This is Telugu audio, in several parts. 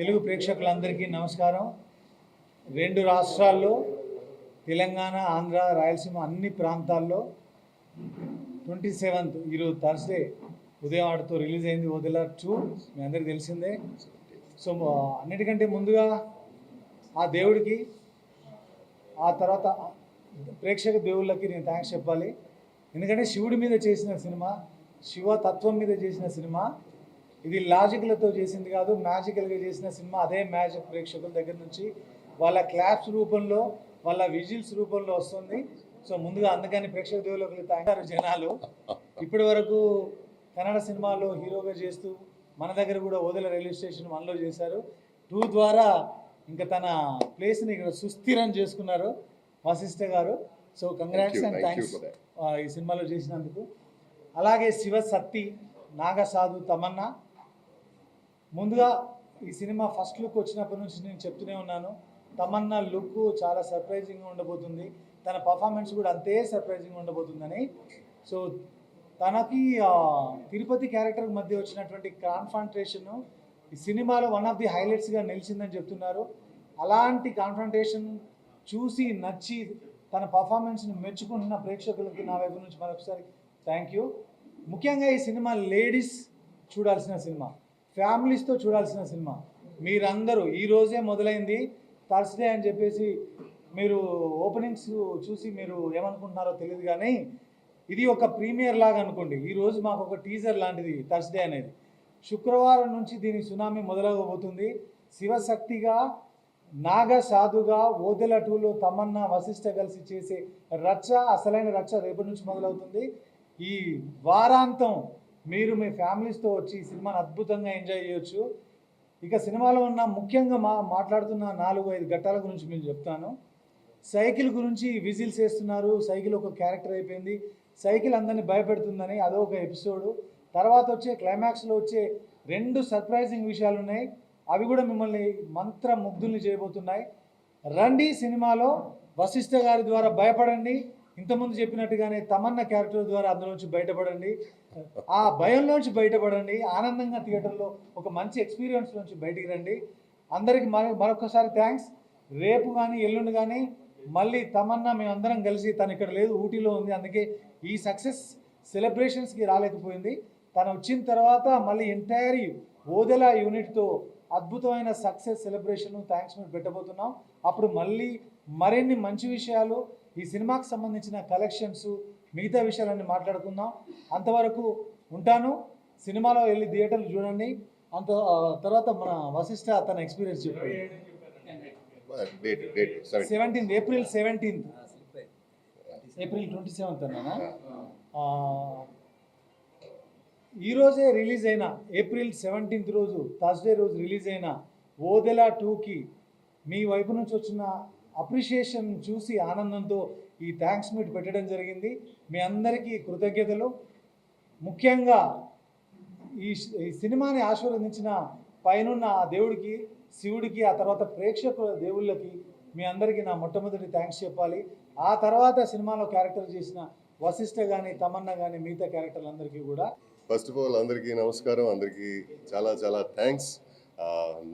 తెలుగు ప్రేక్షకులందరికీ నమస్కారం. రెండు రాష్ట్రాల్లో తెలంగాణ, ఆంధ్ర, రాయలసీమ అన్ని ప్రాంతాల్లో 27th ఈరోజు థర్స్డే ఉదయం ఆడుతూ రిలీజ్ అయింది ఓదెలా 2. మీ అందరికీ తెలిసిందే. సో అన్నిటికంటే ముందుగా ఆ దేవుడికి, ఆ తర్వాత ప్రేక్షక దేవుళ్ళకి నేను థ్యాంక్స్ చెప్పాలి. ఎందుకంటే శివుడి మీద చేసిన సినిమా, శివ తత్వం మీద చేసిన సినిమా, ఇది లాజిక్లతో చేసింది కాదు, మ్యాజికల్గా చేసిన సినిమా. అదే మ్యాజిక్ ప్రేక్షకుల దగ్గర నుంచి వాళ్ళ క్లాప్స్ రూపంలో, వాళ్ళ విజిల్స్ రూపంలో వస్తుంది. సో ముందుగా అందుకని ప్రేక్షక దేవుళ్ళకి థ్యాంక్. జనాలు ఇప్పటి వరకు కన్నడ సినిమాలో హీరోగా చేస్తూ మన దగ్గర కూడా ఓదెల రైల్వే స్టేషన్ 1లో చేశారు. 2 ద్వారా ఇంకా తన ప్లేస్ని ఇక్కడ సుస్థిరం చేసుకున్నారు వశిష్ఠ గారు. సో కంగ్రాట్స్ అండ్ థ్యాంక్స్ ఈ సినిమాలో చేసినందుకు. అలాగే శివశక్తి, నాగసాధు, తమన్నా. ముందుగా ఈ సినిమా ఫస్ట్ లుక్ వచ్చినప్పటి నుంచి నేను చెప్తూనే ఉన్నాను, తమన్నా లుక్ చాలా సర్ప్రైజింగ్గా ఉండబోతుంది, తన పర్ఫార్మెన్స్ కూడా అంతే సర్ప్రైజింగ్గా ఉండబోతుందని. సో తనకి తిరుపతి క్యారెక్టర్ మధ్య వచ్చినటువంటి కాన్ఫ్రంటేషన్ ఈ సినిమాలో వన్ ఆఫ్ ది హైలైట్స్గా నిలిచిందని చెప్తున్నారు. అలాంటి కాన్ఫ్రంటేషన్ చూసి నచ్చి తన పర్ఫార్మెన్స్ని మెచ్చుకుంటున్న ప్రేక్షకులకి నా వైపు నుంచి మరొకసారి థ్యాంక్ యూ. ముఖ్యంగా ఈ సినిమా లేడీస్ చూడాల్సిన సినిమా, ఫ్యామిలీస్తో చూడాల్సిన సినిమా. మీరందరూ ఈరోజే మొదలైంది థర్స్డే అని చెప్పేసి మీరు ఓపెనింగ్స్ చూసి మీరు ఏమనుకుంటున్నారో తెలియదు, కానీ ఇది ఒక ప్రీమియర్ లాగా అనుకోండి. ఈరోజు మాకు ఒక టీజర్ లాంటిది థర్స్డే అనేది. శుక్రవారం నుంచి దీని సునామీ మొదలవబోతుంది. శివశక్తిగా, నాగ సాధుగా, ఓదెల 2లో తమన్నా, వశిష్ఠ కలిసి చేసే రచ్చ, అసలైన రచ్చ రేపటి నుంచి మొదలవుతుంది. ఈ వారాంతం మీరు మీ ఫ్యామిలీస్తో వచ్చి ఈ సినిమాని అద్భుతంగా ఎంజాయ్ చేయొచ్చు. ఇక సినిమాలో ఉన్న ముఖ్యంగా మాట్లాడుతున్న 4-5 ఘట్టాల గురించి నేను చెప్తాను. సైకిల్ గురించి విజిల్స్ వేస్తున్నారు, సైకిల్ ఒక క్యారెక్టర్ అయిపోయింది, సైకిల్ అందరినీ భయపెడుతుందని అదొక ఎపిసోడు. తర్వాత వచ్చే క్లైమాక్స్లో వచ్చే 2 సర్ప్రైజింగ్ విషయాలు ఉన్నాయి, అవి కూడా మిమ్మల్ని మంత్ర ముగ్ధుల్ని చేయబోతున్నాయి. రండి సినిమాలో వశిష్ఠ గారి ద్వారా భయపడండి, ఇంతకుముందు చెప్పినట్టుగానే తమన్నా క్యారెక్టర్ ద్వారా అందులోంచి బయటపడండి, ఆ భయంలోంచి బయటపడండి, ఆనందంగా థియేటర్లో ఒక మంచి ఎక్స్పీరియన్స్ నుంచి బయటికి రండి. అందరికీ మరొకసారి థ్యాంక్స్. రేపు కానీ ఎల్లుండి కానీ మళ్ళీ తమన్నా మేమందరం కలిసి, తను ఇక్కడ లేదు ఊటీలో ఉంది, అందుకే ఈ సక్సెస్ సెలబ్రేషన్స్కి రాలేకపోయింది. తను వచ్చిన తర్వాత మళ్ళీ ఎంటైర్ ఓదెల యూనిట్తో అద్భుతమైన సక్సెస్ సెలబ్రేషన్ థ్యాంక్స్ మీరు పెట్టబోతున్నాం. అప్పుడు మళ్ళీ మరిన్ని మంచి విషయాలు, ఈ సినిమాకి సంబంధించిన కలెక్షన్స్, మిగతా విషయాలన్నీ మాట్లాడుకుందాం. అంతవరకు ఉంటాను. సినిమాలో వెళ్ళి థియేటర్లు చూడండి. తర్వాత మన వశిష్ఠ తన ఎక్స్పీరియన్స్ చెప్పాడు. 17th April 17th April 27th అన్నా ఈరోజే రిలీజ్ అయిన ఏప్రిల్ 17th రోజు థర్స్డే రోజు రిలీజ్ అయిన ఓదెలా 2కి మీ వైపు నుంచి వచ్చిన అప్రిషియేషన్ చూసి ఆనందంతో ఈ థ్యాంక్స్ మీట్ పెట్టడం జరిగింది. మీ అందరికీ కృతజ్ఞతలు. ముఖ్యంగా ఈ సినిమాని ఆశీర్వదించిన పైనున్న ఆ దేవుడికి, శివుడికి, ఆ తర్వాత ప్రేక్షకుల దేవుళ్ళకి మీ అందరికీ నా మొట్టమొదటి థ్యాంక్స్ చెప్పాలి. ఆ తర్వాత సినిమాలో క్యారెక్టర్ చేసిన వశిష్ఠ కానీ, తమన్నా కానీ, మిగతా క్యారెక్టర్లందరికీ కూడా ఫస్ట్ ఆఫ్ ఆల్ అందరికీ నమస్కారం, అందరికీ చాలా చాలా థ్యాంక్స్.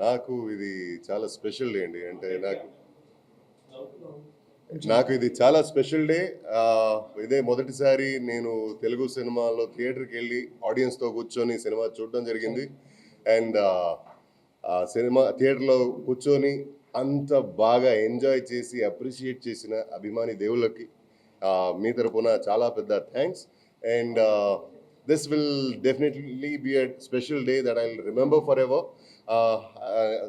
నాకు ఇది చాలా స్పెషల్ డే అండి. అంటే నాకు ఇది చాలా స్పెషల్ డే. ఇదే మొదటిసారి నేను తెలుగు సినిమాలో థియేటర్కి వెళ్ళి ఆడియన్స్తో కూర్చొని సినిమా చూడడం జరిగింది. అండ్ సినిమా థియేటర్లో కూర్చొని అంత బాగా ఎంజాయ్ చేసి అప్రిషియేట్ చేసిన అభిమాని దేవుళ్ళకి మీ తరపున చాలా పెద్ద thanks. And this will definitely be a special day that I'll remember forever.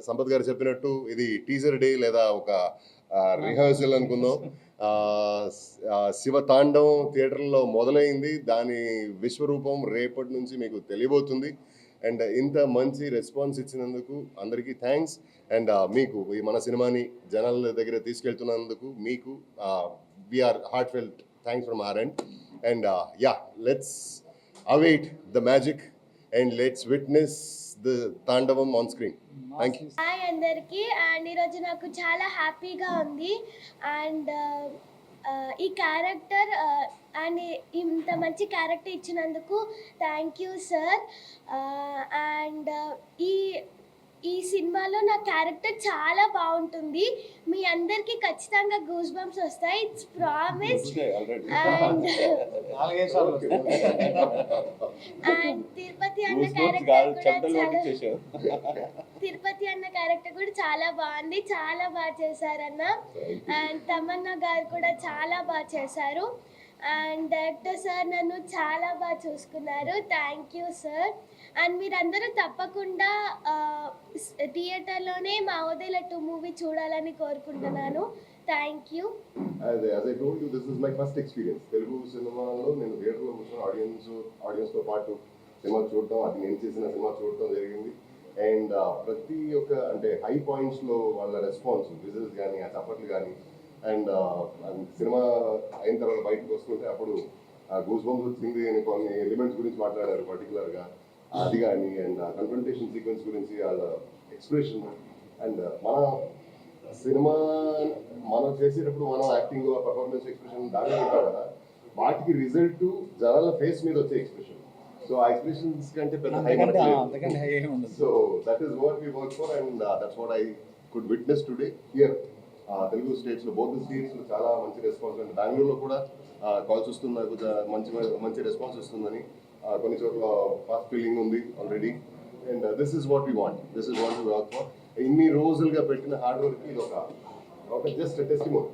Sampath గారు చెప్పినట్టు ఇది టీజర్ డే లేదా ఒక రిహర్సల్ అనుకుందాం. శివ తాండవం థియేటర్లో మొదలైంది, దాని విశ్వరూపం రేపటి నుంచి మీకు తెలియబోతుంది. అండ్ ఇంత మంచి రెస్పాన్స్ ఇచ్చినందుకు అందరికీ థ్యాంక్స్. అండ్ మీకు మన సినిమాని జనాల దగ్గర తీసుకెళ్తున్నందుకు మీకు we are heartfelt thanks from our end. And yeah, let's await the magic and let's witness the తాండవం on screen. Thank you. Hi అందరికీ. అండ్ ఈరోజు నాకు చాలా హ్యాపీగా ఉంది. అండ్ ఈ క్యారెక్టర్ అండ్ ఇంత మంచి క్యారెక్టర్ ఇచ్చినందుకు థ్యాంక్ యూ సార్. అండ్ ఈ ఈ సినిమాలో నా క్యారెక్టర్ చాలా బాగుంటుంది. మీ అందరికీ ఖచ్చితంగా గూస్ బంప్స్ వస్తాయి. It's promise. అండ్ నాలుగైదు సార్లు అండ్ తిరుపతి అన్న క్యారెక్టర్ కూడా చాలా బాగుంది. చాలా బాగా చేశారన్న. అండ్ తమన్నా గారు కూడా చాలా బాగా చేశారు. అండ్ డైరెక్టర్ సార్ నన్ను చాలా బాగా చూసుకున్నారు. Thank you sir. అండ్ మీరందరూ తప్పకుండా థియేటర్లోనే మా వదిల 2 మూవీ చూడాలని కోరుకుంటున్నాను. Thank you. As I told you, this is my first experience. Telugu సినిమాలో నేను థియేటర్లో కూర్చొని ఆడియన్స్తో పాటు సినిమా చూడటం, అది నేను చేసిన సినిమా చూడటం జరిగింది. అండ్ ప్రతి ఒక్క అంటే హై పాయింట్స్లో వాళ్ళ రెస్పాన్స్, విజిల్స్ కానీ, ఆ చప్పట్లు కానీ, అండ్ సినిమా అయిన తర్వాత బయటకు వస్తుంటే అప్పుడు గూస్ బంప్స్ వచ్చింది అని కొన్ని ఎలిమెంట్స్ గురించి మాట్లాడారు పర్టికులర్గా, అది కానీ, అండ్ కన్ఫ్రంటేషన్ సీక్వెన్స్ గురించి వాళ్ళ ఎక్స్ప్రెషన్. అండ్ మన సినిమా మనం చేసేటప్పుడు మనం యాక్టింగ్, పర్ఫార్మెన్స్, ఎక్స్ప్రెషన్ దాని ఉంటాం కదా, వాటికి రిజల్ట్ జనాల ఫేస్ మీద వచ్చే ఎక్స్ప్రెషన్. సో ఆ ఎక్స్ప్రెషన్స్ కంటే పెద్ద హై ఉండదు. So that is what we work for and that's what I could witness today here. Telugu స్టేట్స్లో, బోత్ స్టేట్స్లో చాలా మంచి రెస్పాన్స్. అండ్ బెంగళూరులో కూడా కాల్స్ వస్తుంది, నాకు మంచి రెస్పాన్స్ వస్తుందని. కొన్ని చోట్ల ఫాస్ట్ ఫీలింగ్ ఉంది already. And this is what we want work for. ఇన్ని రోజులుగా పెట్టిన హార్డ్ వర్క్ ఇది ఒక జస్ట్ టెస్టిమోనీ.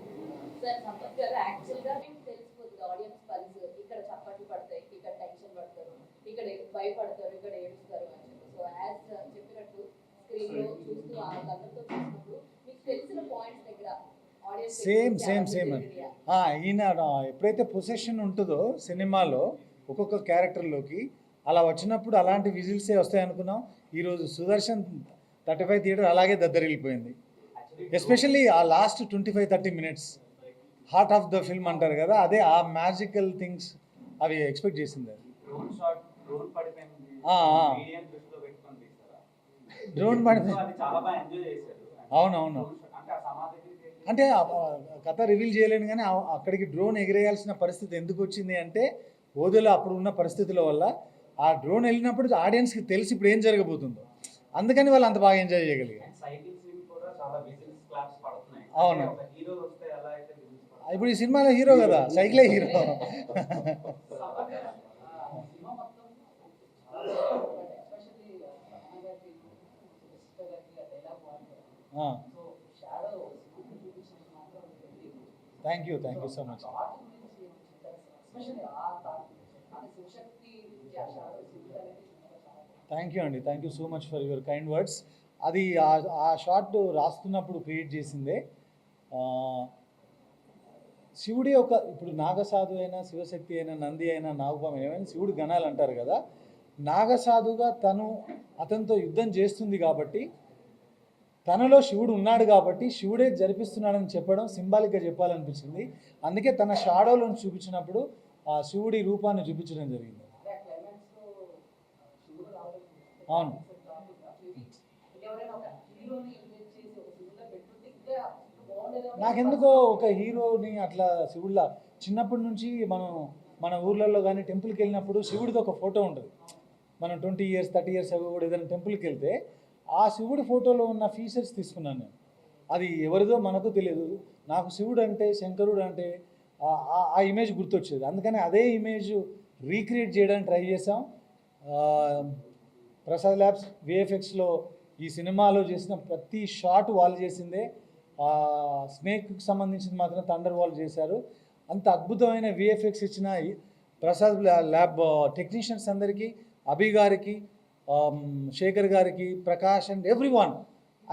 సార్ సంపత్ గారు యాక్చువల్గా మీకు తెలిసిపోతుంది ఆడియన్స్ పల్స్. ఇక్కడ చప్పట్లు పడతాయి, ఇక్కడ టెన్షన్ పడతారు, ఇక్కడ భయపడతారు, ఇక్కడ ఏడుస్తారు అని చెప్పి. సో యాజ్ చెప్పినట్టు స్క్రీన్లో చూస్తూ ఆ కళ్ళతో చూసినప్పుడు మీకు తెలిసిన పాయింట్స్ దగ్గర ఆడియన్స్ సేమ్ ఈయన ఎప్పుడైతే పొసెషన్ ఉంటుందో సినిమాలో ఒక్కొక్క క్యారెక్టర్లోకి అలా వచ్చినప్పుడు అలాంటి విజిల్సే వస్తాయి అనుకున్నాం. ఈరోజు సుదర్శన్ 35 థియేటర్ అలాగే దద్దరిల్లిపోయింది. ఎస్పెషల్లీ ఆ last 25-30 minutes heart of the film అంటారు కదా, అదే ఆ మ్యాజికల్ థింగ్స్ అవి ఎక్స్పెక్ట్ చేసింది. డ్రోన్ పడిపోయింది, అవునవును. అంటే కథ రివీల్ చేయలేను కానీ అక్కడికి డ్రోన్ ఎగిరేయాల్సిన పరిస్థితి ఎందుకు వచ్చింది అంటే ఓదెలో అప్పుడు ఉన్న పరిస్థితుల వల్ల ఆ డ్రోన్ వెళ్ళినప్పుడు ఆడియన్స్కి తెలిసి ఇప్పుడు ఏం జరగబోతుందో, అందుకని వాళ్ళు అంత బాగా ఎంజాయ్ చేయగలిగారు. అవును, ఇప్పుడు ఈ సినిమాలో హీరో కదా, సైకిలే hero. Thank you so much. Thank you so much for your kind words. అది ఆ షార్ట్ రాస్తున్నప్పుడు క్రియేట్ చేసిందే. శివుడి ఇప్పుడు నాగసాధు అయినా, శివశక్తి అయినా, నంది అయినా, నాగపాము ఏమైనా శివుడు గణాలు అంటారు కదా. నాగసాధుగా అతనితో యుద్ధం చేస్తుంది కాబట్టి, తనలో శివుడు ఉన్నాడు కాబట్టి శివుడే జరిపిస్తున్నాడని చెప్పడం సింబాలిక్గా చెప్పాలనిపించింది. అందుకే తన షాడోలను చూపించినప్పుడు ఆ శివుడి రూపాన్ని చూపించడం జరిగింది. అవును, నాకెందుకో ఒక హీరోని అట్లా శివుడిలా చిన్నప్పటి నుంచి మన ఊర్లలో కానీ టెంపుల్కి వెళ్ళినప్పుడు శివుడిది ఒక ఫోటో ఉంటుంది. మనం 20 years 30 years అవి కూడా ఏదైనా టెంపుల్కి వెళ్తే ఆ శివుడి ఫోటోలో ఉన్న ఫీచర్స్ తీసుకున్నాను నేను. అది ఎవరిదో మనకు తెలియదు, నాకు శివుడు అంటే, శంకరుడు అంటే ఆ ఇమేజ్ గుర్తొచ్చేది. అందుకని అదే ఇమేజ్ రీక్రియేట్ చేయడానికి ట్రై చేసాం. ప్రసాద్ ల్యాబ్స్ విఎఫ్ఎక్స్లో ఈ సినిమాలో చేసిన ప్రతి షాట్ వాళ్ళు చేసిందే. స్నేక్కి సంబంధించింది మాత్రం థండర్ వాళ్ళు చేశారు. అంత అద్భుతమైన విఎఫ్ఎక్స్ ఇచ్చిన ప్రసాద్ ల్యాబ్ టెక్నీషియన్స్ అందరికీ, అభి గారికి, శేఖర్ గారికి, Prakash and every one,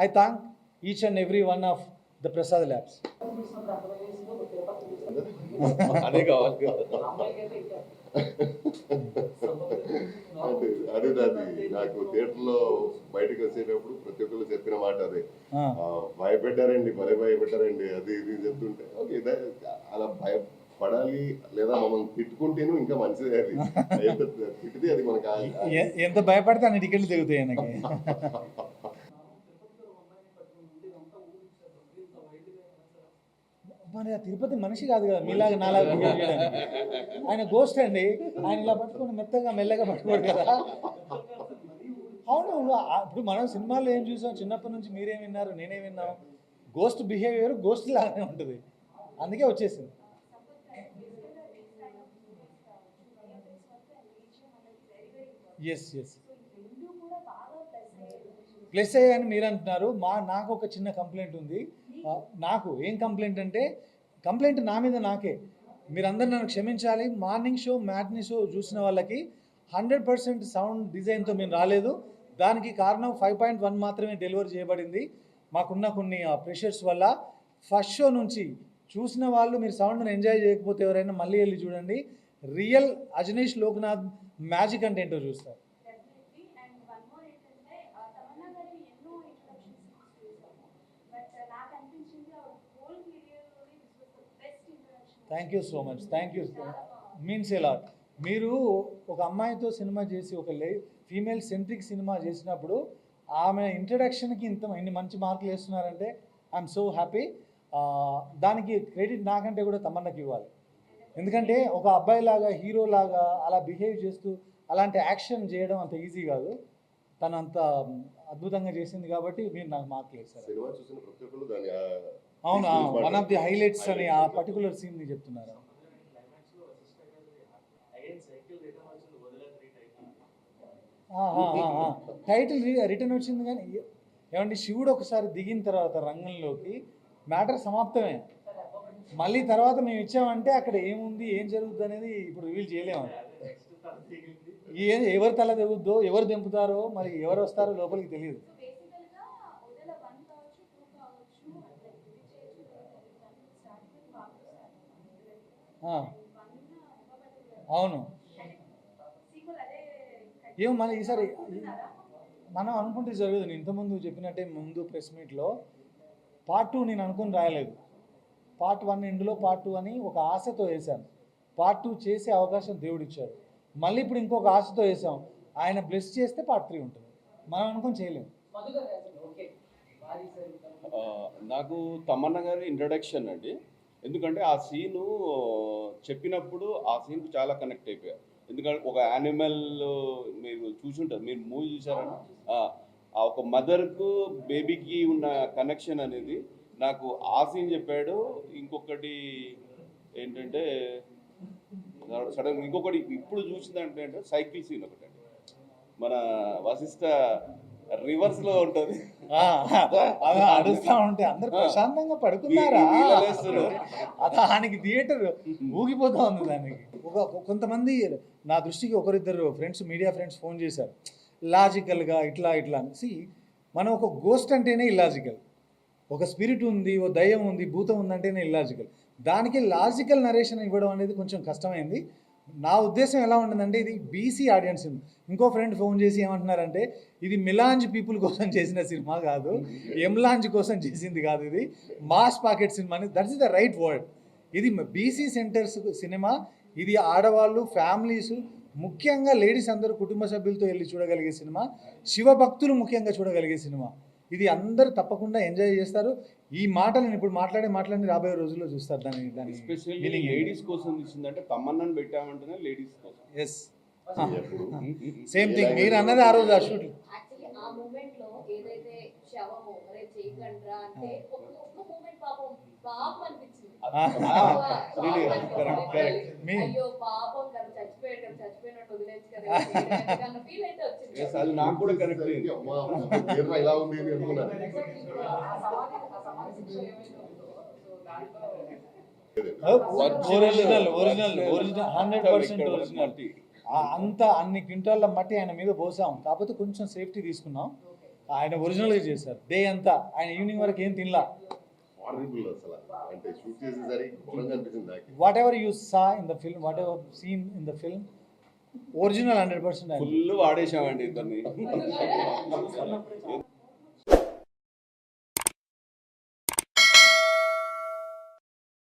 I thank each and every one of the Prasad labs. అదే కావాలి. అదే నాకు థియేటర్లో బయటకు వచ్చేటప్పుడు ప్రతి ఒక్కరు చెప్పిన మాట అదే, భయపెట్టారండి, భయపెట్టారండి, అది ఇది చెప్తుంటే ఓకే అలా భయపడాలి లేదా మమ్మల్ని తిట్టుకుంటేను ఇంకా మంచిది. అది తిట్టితే అది మనకి ఎంత భయపడితే అన్ని టికెట్లు తిరుగుతాయి ఆయనకి. మరి ఆ తిరుపతి మనిషి కాదు కదా, మీలాగా నాలాగా ఆయన గోస్ట్ అండి. ఆయన ఇలా పట్టుకొని మెత్తగా మెల్లగా పట్టుకోడు కదా. అవును ఇప్పుడు మనం సినిమాల్లో ఏం చూసాం, చిన్నప్పటి నుంచి మీరేం విన్నారు, నేనేం విన్నాం, గోస్ట్ బిహేవియర్ గోస్ట్ లాగానే ఉంటుంది, అందుకే వచ్చేసింది. ఎస్ ఎస్ ప్లస్ అయ్యాయని మీరు అంటున్నారు. నాకు ఒక చిన్న కంప్లైంట్ ఉంది. నాకు ఏం కంప్లైంట్ అంటే, కంప్లైంట్ నా మీద నాకే, మీరందరూ నన్ను క్షమించాలి. మార్నింగ్ షో మ్యాట్నీ షో చూసిన వాళ్ళకి 100% సౌండ్ డిజైన్తో మేము రాలేదు. దానికి కారణం 5.1 మాత్రమే డెలివరీ చేయబడింది. మాకున్న కొన్ని ప్రెషర్స్ వల్ల. ఫస్ట్ షో నుంచి చూసిన వాళ్ళు మీరు సౌండ్ని ఎంజాయ్ చేయకపోతే ఎవరైనా మళ్ళీ వెళ్ళి చూడండి. రియల్ అజనీష్ లోక్నాథ్ మ్యాజిక్ అంటే ఏంటో చూస్తారు. Thank you so much, thank you, means a lot. మీరు ఒక అమ్మాయితో సినిమా చేసి ఒక ఫీమేల్ సెంట్రిక్ సినిమా చేసినప్పుడు ఆమె ఇంట్రడక్షన్కి ఇన్ని మంచి మార్కులు వేస్తున్నారంటే ఐఎమ్ సో హ్యాపీ. దానికి క్రెడిట్ నాకంటే కూడా తమన్నకి ఇవ్వాలి. ఎందుకంటే ఒక అబ్బాయిలాగా హీరోలాగా అలా బిహేవ్ చేస్తూ అలాంటి యాక్షన్ చేయడం అంత ఈజీ కాదు. తను అంత అద్భుతంగా చేసింది కాబట్టి మీరు నాకు మార్కులు వేస్తారు. అవును, వన్ ఆఫ్ ది హైలైట్స్ అని ఆ పర్టికులర్ సీన్ని చెప్తున్నారు. టైటిల్ రిటర్న్ వచ్చింది కానీ ఏమంటే శివుడు ఒకసారి దిగిన తర్వాత రంగంలోకి మ్యాటర్ సమాప్తమే. మళ్ళీ తర్వాత మేము ఇచ్చామంటే అక్కడ ఏముంది ఏం జరుగుతుంది అనేది ఇప్పుడు రివీల్ చేయలేము. ఎవరు తల తెగుద్దో ఎవరు దింపుతారో మరి ఎవరు వస్తారో లోపలికి తెలియదు. అవును, ఏమో మళ్ళీ ఈసారి మనం అనుకుంటే జరగదు. నేను ఇంతకుముందు చెప్పినట్టే ముందు ప్రెస్ మీట్లో పార్ట్ 2 నేను అనుకుని రాయలేదు. పార్ట్ 1 ఇందులో పార్ట్ 2 అని ఒక ఆశతో వేశాను. పార్ట్ 2 చేసే అవకాశం దేవుడు ఇచ్చాడు. మళ్ళీ ఇప్పుడు ఇంకొక ఆశతో వేసాం. ఆయన బ్లెస్ చేస్తే పార్ట్ 3 ఉంటుంది. మనం అనుకుని చేయలేము. నాకు తమన్న గారి ఇంట్రడక్షన్ అండి. ఎందుకంటే ఆ సీను చెప్పినప్పుడు ఆ సీన్కి చాలా కనెక్ట్ అయిపోయారు. ఎందుకంటే ఒక యానిమల్ మీరు చూసుంటారు, మీరు మూవీ చూసారని, ఆ ఒక మదర్కు బేబీకి ఉన్న కనెక్షన్ అనేది నాకు ఆ సీన్ చెప్పాడు. ఇంకొకటి ఏంటంటే సడన్ ఇంకొకటి ఇప్పుడు చూసిందంటే అంటే సైకిల్ సీన్ ఒకటి అండి. మన వశిష్ఠ రివర్స్ లో ఉంటుంది, అడుగుతా ఉంటే అందరు ప్రశాంతంగా పడుకున్నారా, దానికి థియేటర్ ఊగిపోతా ఉంది. దానికి కొంతమంది నా దృష్టికి ఒకరిద్దరు ఫ్రెండ్స్, మీడియా ఫ్రెండ్స్ ఫోన్ చేశారు లాజికల్గా ఇట్లా అని. మనం ఒక గోస్ట్ అంటేనే ఇల్లాజికల్, ఒక స్పిరిట్ ఉంది, ఓ దయ్యం ఉంది, భూతం ఉందంటేనే ఇల్లాజికల్. దానికి లాజికల్ నరేషన్ ఇవ్వడం అనేది కొంచెం కష్టమైంది. నా ఉద్దేశం ఎలా ఉంటుందంటే, ఇది బీసీ ఆడియన్స్. ఇంకో ఫ్రెండ్ ఫోన్ చేసి ఏమంటున్నారంటే, ఇది మిలాంజ్ పీపుల్ కోసం చేసిన సినిమా కాదు, ఎంలాంజ్ కోసం చేసింది కాదు, ఇది మాస్ పాకెట్ సినిమా అని. That's the right word. ఇది బీసీ సెంటర్స్ సినిమా. ఇది ఆడవాళ్ళు, ఫ్యామిలీస్, ముఖ్యంగా లేడీస్ అందరూ కుటుంబ సభ్యులతో వెళ్ళి చూడగలిగే సినిమా. శివభక్తులు ముఖ్యంగా చూడగలిగే సినిమా. ఇది అందరూ తప్పకుండా ఎంజాయ్ చేస్తారు. ఈ మాటలను ఇప్పుడు మాట్లాడి రాబోయే రోజుల్లో చూస్తారు. దాని ఎస్పెషల్లీ లేడీస్ కోసం తీసిందంటే తమన్నని పెట్టామంటేనే లేడీస్ కోసం. ఎస్, సేమ్ థింగ్ మీరు అన్నది ఆ రోజు ఆ షూట్. యాక్చువల్లీ ఆ మూమెంట్ లో ఏదైతే శవము అరే చేయకండ్రా అంటే ఒక్క మూమెంట్ పాపం అనిపించింది. అయ్యో పాపం కదా చచ్చిపోయినట్టు వదిలేచ్చు కదా ఫీల్ అయితే వచ్చింది. అది నాకు కూడా కరెక్ట్. ఇలా ఉంది అనుకున్నాను. Original 100% original. అంత అన్ని క్వింటాల మట్టి ఆయన మీద పోసాం. కాకపోతే కొంచెం సేఫ్టీ తీసుకున్నాం. ఆయన ఒరిజినల్గా చేశారు. డే అంతా ఆయన ఈవినింగ్ వరకు ఏం తినలా. Whatever you saw in the film, whatever seen in the film, original 100%. Full వాడేసామండి ఇద్దరిని.